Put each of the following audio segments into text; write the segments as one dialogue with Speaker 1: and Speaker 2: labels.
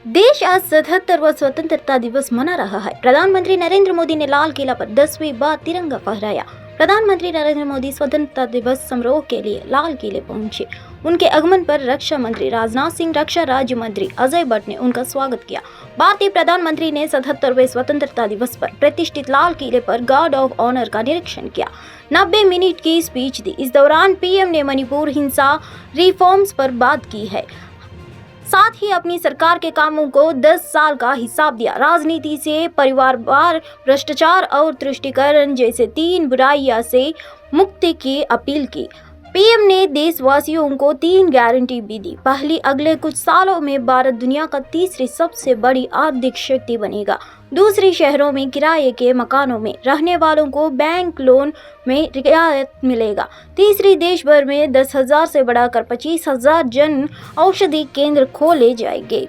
Speaker 1: देश आज 77वां स्वतंत्रता दिवस मना रहा है। प्रधानमंत्री नरेंद्र मोदी ने लाल किला पर 10वीं बार तिरंगा फहराया। प्रधानमंत्री नरेंद्र मोदी स्वतंत्रता दिवस समारोह के लिए लाल किले पहुंचे। उनके आगमन पर रक्षा मंत्री राजनाथ सिंह, रक्षा राज्य मंत्री अजय भट्ट ने उनका स्वागत किया। भारतीय प्रधानमंत्री ने 77वें स्वतंत्रता दिवस पर प्रतिष्ठित लाल किले पर गार्ड ऑफ ऑनर का निरीक्षण किया। 90 मिनट की स्पीच दी। इस दौरान पीएम ने मणिपुर हिंसा रिफॉर्म्स पर बात की है। साथ ही अपनी सरकार के कामों को 10 साल का हिसाब दिया। राजनीति से परिवारवाद, भ्रष्टाचार और तुष्टीकरण जैसे 3 बुराइयों से मुक्ति की अपील की। पीएम ने देशवासियों को 3 गारंटी भी दी। पहली, अगले कुछ सालों में भारत दुनिया का तीसरी सबसे बड़ी आर्थिक शक्ति बनेगा। दूसरी, शहरों में किराए के मकानों में रहने वालों को बैंक लोन में रियायत मिलेगा। तीसरी, देश भर में 10,000 से बढ़ाकर 25,000 जन औषधि केंद्र खोले जाएंगे।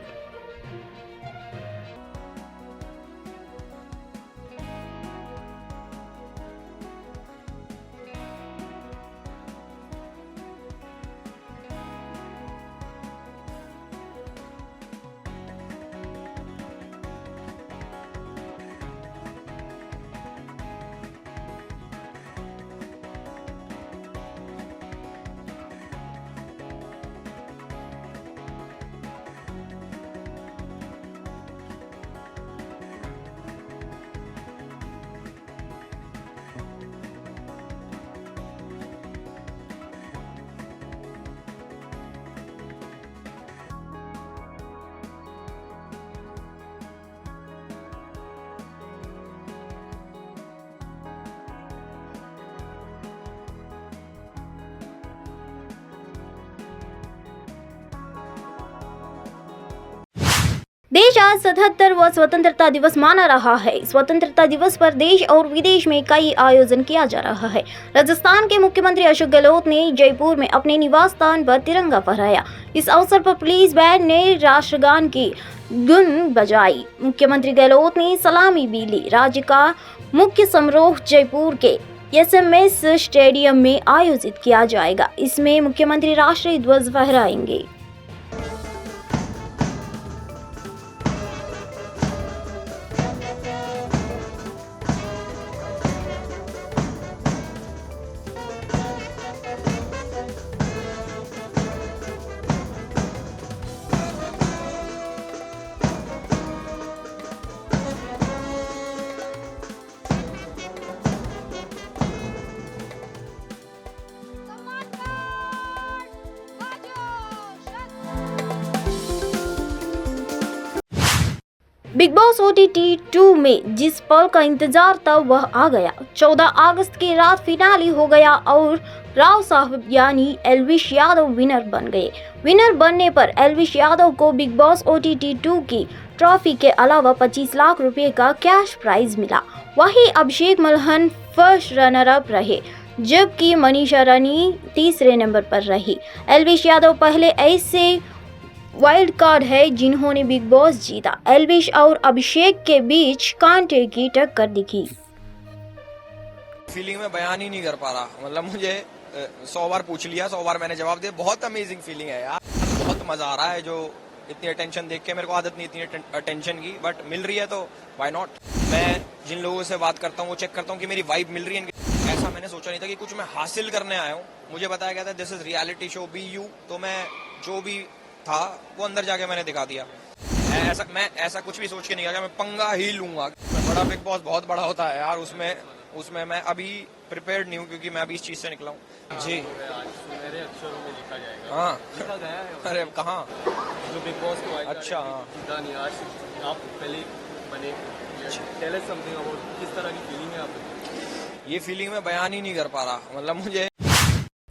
Speaker 1: देश आज 77वां स्वतंत्रता दिवस मना रहा है। स्वतंत्रता दिवस पर देश और विदेश में कई आयोजन किया जा रहा है। राजस्थान के मुख्यमंत्री अशोक गहलोत ने जयपुर में अपने निवास स्थान पर तिरंगा फहराया। इस अवसर पर पुलिस बैंड ने राष्ट्रगान की धुन बजाई। मुख्यमंत्री गहलोत ने सलामी भी ली। राज्य का मुख्य समारोह जयपुर के एसएमएस स्टेडियम में आयोजित किया जाएगा। इसमें मुख्यमंत्री राष्ट्रीय ध्वज फहराएंगे। बिग बॉस OTT 2 में जिस पल का इंतजार था वह आ गया। 14 अगस्त की रात फिनाले हो गया और राव साहब यानी एल्विश यादव विनर बन गए। विनर बनने पर एल्विश यादव को बिग बॉस OTT 2 की ट्रॉफी के अलावा 25 लाख रुपए का कैश प्राइज मिला। वहीं अभिषेक मल्हन फर्स्ट रनर अप रहे, जबकि मनीषा रानी तीसरे नंबर पर रही। एल्विश यादव पहले ऐसे वाइल्ड कार्ड है जिन्होंने बिग बॉस जीता। एल्विश और अभिषेक के बीच कांटे की टक्कर दिखी।
Speaker 2: फीलिंग में बयान ही नहीं कर पा रहा। मतलब मुझे 100 बार पूछ लिया, 100 बार मैंने जवाब दिया। बहुत अमेजिंग फीलिंग है यार, बहुत मजा आ रहा है। जो इतनी अटेंशन देख के, मेरे को आदत नहीं इतनी अटेंशन की, बट मिल रही है तो व्हाई नॉट। मैं जिन लोगों से बात करता हूँ वो चेक करता हूँ कि मेरी वाइब मिल रही है। ऐसा मैंने सोचा नहीं था कि कुछ मैं हासिल करने आया हूँ। मुझे बताया गया था this is reality show, be you. तो मैं जो भी था वो अंदर जाके मैंने दिखा दिया। मैं ऐसा कुछ भी सोच के नहीं गया कि मैं पंगा ही लूंगा। बड़ा बिग बॉस बहुत बड़ा होता है यार, उसमें मैं अभी प्रिपेयर्ड नहीं हूँ, क्योंकि मैं अभी इस चीज से निकला हूँ। जी
Speaker 3: सुनहरे अक्षरों में लिखा जाएगा।
Speaker 2: हाँ,
Speaker 3: लिखा गया है।
Speaker 2: अरे कहाँ?
Speaker 3: जो बिग बॉस को
Speaker 2: अच्छा,
Speaker 3: जीता नहीं, आज आप पहले बने। टेल अस समथिंग अबाउट किस तरह की फीलिंग है आपको?
Speaker 2: ये फीलिंग में बयान ही नहीं कर पा रहा। मतलब मुझे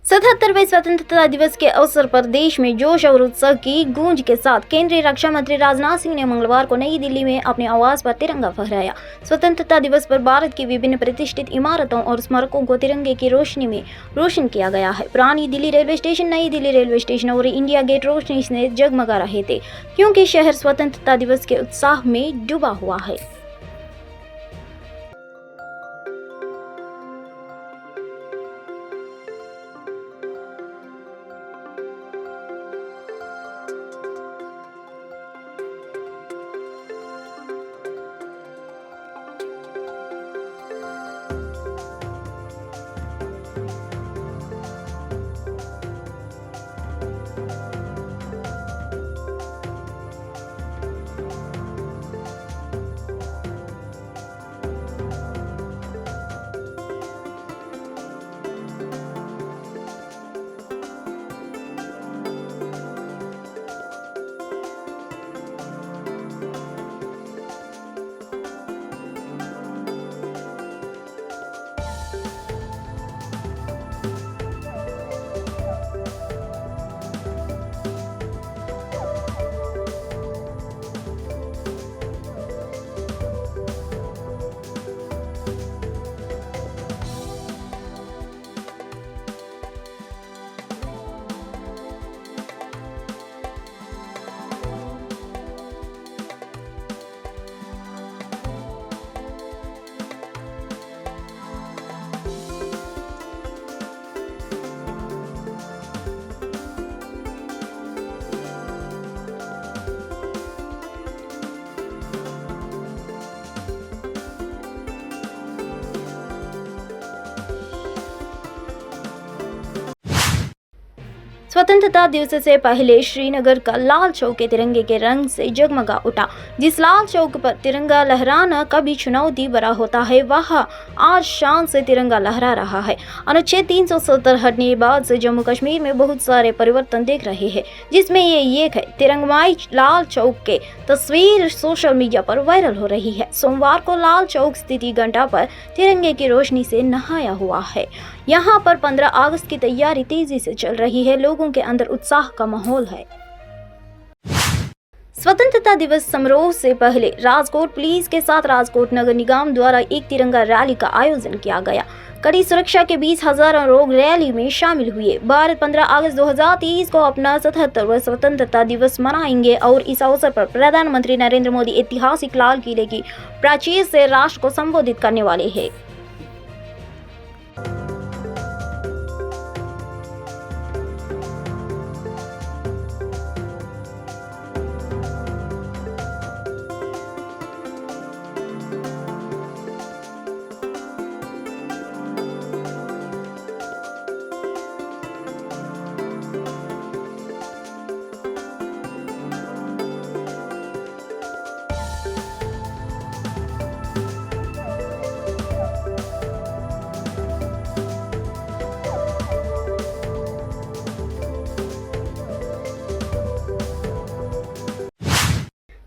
Speaker 1: 77वें स्वतंत्रता दिवस के अवसर पर देश में जोश और उत्साह की गूंज के साथ केंद्रीय रक्षा मंत्री राजनाथ सिंह ने मंगलवार को नई दिल्ली में अपने आवास पर तिरंगा फहराया। स्वतंत्रता दिवस पर भारत की विभिन्न प्रतिष्ठित इमारतों और स्मारकों को तिरंगे की रोशनी में रोशन किया गया है। पुरानी दिल्ली रेलवे स्टेशन, नई दिल्ली रेलवे स्टेशन और इंडिया गेट रोशनी से जगमगा रहे थे, क्योंकि शहर स्वतंत्रता दिवस के उत्साह में डूबा हुआ है। स्वतंत्रता दिवस से पहले श्रीनगर का लाल चौक के तिरंगे के रंग से जगमगा उठा। जिस लाल चौक पर तिरंगा लहराना कभी चुनौती भरा होता है, वहाँ आज शान से तिरंगा लहरा रहा है। अनुच्छेद 370 हटने के बाद से जम्मू कश्मीर में बहुत सारे परिवर्तन देख रहे हैं, जिसमें ये एक है। तिरंगमाई लाल चौक के तस्वीर सोशल मीडिया पर वायरल हो रही है। सोमवार को लाल चौक स्थित घंटा पर तिरंगे की रोशनी से नहाया हुआ है। यहाँ पर 15 अगस्त की तैयारी तेजी से चल रही है। लोगों के अंदर उत्साह का माहौल है। स्वतंत्रता दिवस समारोह से पहले राजकोट पुलिस के साथ राजकोट नगर निगम द्वारा एक तिरंगा रैली का आयोजन किया गया। कड़ी सुरक्षा के बीच हजारों लोग रैली में शामिल हुए। भारत 15 अगस्त 2023 को अपना 77वां स्वतंत्रता दिवस मनाएंगे और इस अवसर पर प्रधानमंत्री नरेंद्र मोदी ऐतिहासिक लाल किले की प्राचीर से राष्ट्र को संबोधित करने वाले हैं।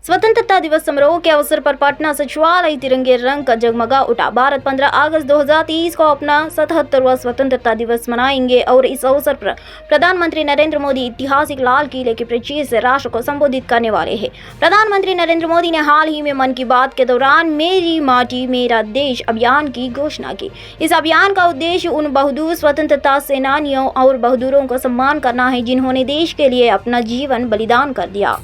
Speaker 1: स्वतंत्रता दिवस समारोह के अवसर पर पटना सचिवालय तिरंगे रंग का जगमगा उठा। भारत 15 अगस्त 2023 को अपना 77वां स्वतंत्रता दिवस मनाएंगे और इस अवसर पर प्रधानमंत्री नरेंद्र मोदी ऐतिहासिक लाल किले की प्राचीर से राष्ट्र को संबोधित करने वाले हैं। प्रधानमंत्री नरेंद्र मोदी ने हाल ही में मन की बात के दौरान मेरी माटी मेरा देश अभियान की घोषणा की। इस अभियान का उद्देश्य उन बहादुर स्वतंत्रता सेनानियों और बहादुरों को सम्मान करना है, जिन्होंने देश के लिए अपना जीवन बलिदान कर दिया।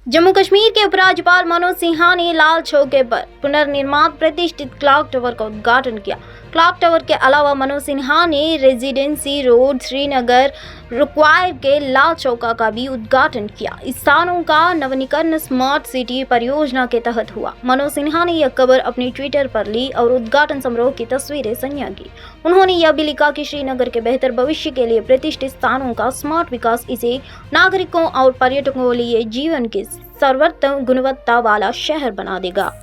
Speaker 1: जम्मू कश्मीर के उपराज्यपाल मनोज सिन्हा ने लाल चौक पर पुनर्निर्मित प्रतिष्ठित क्लॉक टावर का उद्घाटन किया। क्लॉक टावर के अलावा मनोज सिन्हा ने रेजिडेंसी रोड श्रीनगर रुकवायर के लाल चौका का भी उद्घाटन किया। इस स्थानों का नवीनीकरण स्मार्ट सिटी परियोजना के तहत हुआ। मनोज सिन्हा ने यह खबर अपने ट्विटर पर ली और उद्घाटन समारोह की तस्वीरें साझा की। उन्होंने यह भी लिखा कि श्रीनगर के बेहतर भविष्य के लिए प्रतिष्ठित स्थानों का स्मार्ट विकास इसे नागरिकों और पर्यटकों के लिए जीवन के सर्वोत्तम गुणवत्ता वाला शहर बना देगा।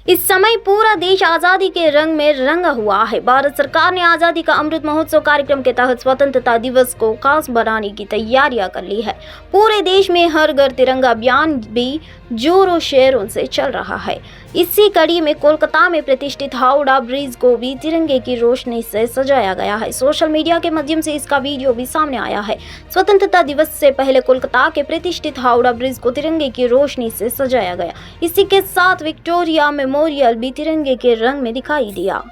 Speaker 1: इस समय पूरा देश आज़ादी के रंग में रंगा हुआ है। भारत सरकार ने आज़ादी का अमृत महोत्सव कार्यक्रम के तहत स्वतंत्रता दिवस को खास बनाने की तैयारियां कर ली है। पूरे देश में हर घर तिरंगा अभियान भी जोरों शोरों से चल रहा है। इसी कड़ी में कोलकाता में प्रतिष्ठित हावड़ा ब्रिज को भी तिरंगे की रोशनी से सजाया गया है। सोशल मीडिया के माध्यम से इसका वीडियो भी सामने आया है। स्वतंत्रता दिवस से पहले कोलकाता के प्रतिष्ठित हावड़ा ब्रिज को तिरंगे की रोशनी से सजाया गया। इसी के साथ विक्टोरिया मेमोरियल भी तिरंगे के रंग में दिखाई दिया।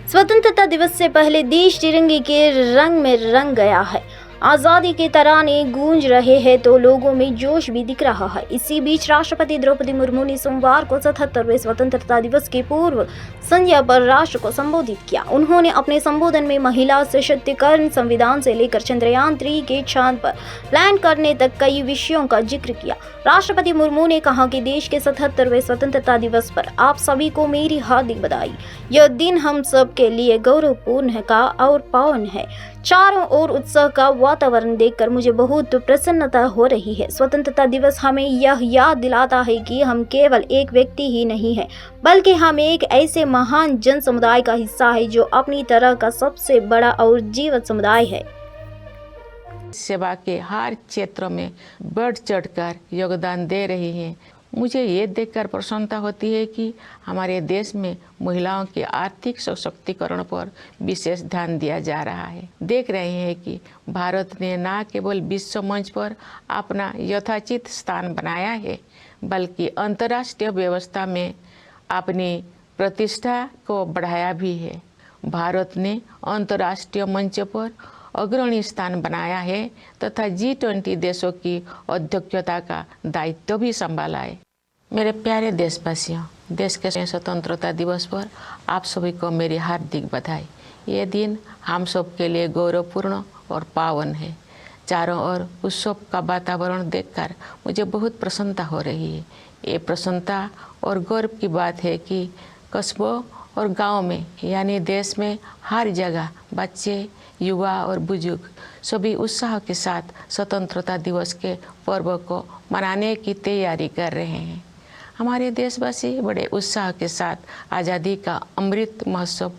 Speaker 1: स्वतंत्रता दिवस से पहले देश तिरंगे के रंग में रंग गया है। आज़ादी के तराने गूंज रहे हैं तो लोगों में जोश भी दिख रहा है। इसी बीच राष्ट्रपति द्रौपदी मुर्मू ने सोमवार को 77वें स्वतंत्रता दिवस के पूर्व संध्या पर राष्ट्र को संबोधित किया। उन्होंने अपने संबोधन में महिला सशक्तिकरण, संविधान से लेकर चंद्रयान 3 के चांद पर लैंड करने तक कई विषयों का जिक्र किया। राष्ट्रपति मुर्मू ने कहा कि देश के 77वें स्वतंत्रता दिवस पर आप सभी को मेरी हार्दिक बधाई। यह दिन हम सब के लिए गौरवपूर्ण का और पावन है। चारों ओर उत्साह का वातावरण देखकर मुझे बहुत प्रसन्नता हो रही है। स्वतंत्रता दिवस हमें यह याद दिलाता है कि हम केवल एक व्यक्ति ही नहीं है, बल्कि हम एक ऐसे महान जन समुदाय का हिस्सा है जो अपनी तरह का सबसे बड़ा और जीवंत समुदाय है।
Speaker 4: सेवा के हर क्षेत्र में बढ़ चढ़कर योगदान दे रही हैं। मुझे ये देखकर प्रसन्नता होती है कि हमारे देश में महिलाओं के आर्थिक सशक्तिकरण पर विशेष ध्यान दिया जा रहा है। देख रहे हैं कि भारत ने न केवल विश्व मंच पर अपना यथोचित स्थान बनाया है, बल्कि अंतर्राष्ट्रीय व्यवस्था में अपनी प्रतिष्ठा को बढ़ाया भी है। भारत ने अंतर्राष्ट्रीय मंच पर अग्रणी स्थान बनाया है तथा G20 देशों की अध्यक्षता का दायित्व भी संभाला है। मेरे प्यारे देशवासियों, देश के स्वतंत्रता दिवस पर आप सभी को मेरी हार्दिक बधाई। ये दिन हम सब के लिए गौरवपूर्ण और पावन है। चारों ओर उत्सव का वातावरण देखकर मुझे बहुत प्रसन्नता हो रही है। ये प्रसन्नता और गौरव की बात है कि कस्बों और गांव में यानी देश में हर जगह बच्चे, युवा और बुजुर्ग सभी उत्साह के साथ स्वतंत्रता दिवस के पर्व को मनाने की तैयारी कर रहे हैं। हमारे देशवासी बड़े उत्साह के साथ आज़ादी का अमृत महोत्सव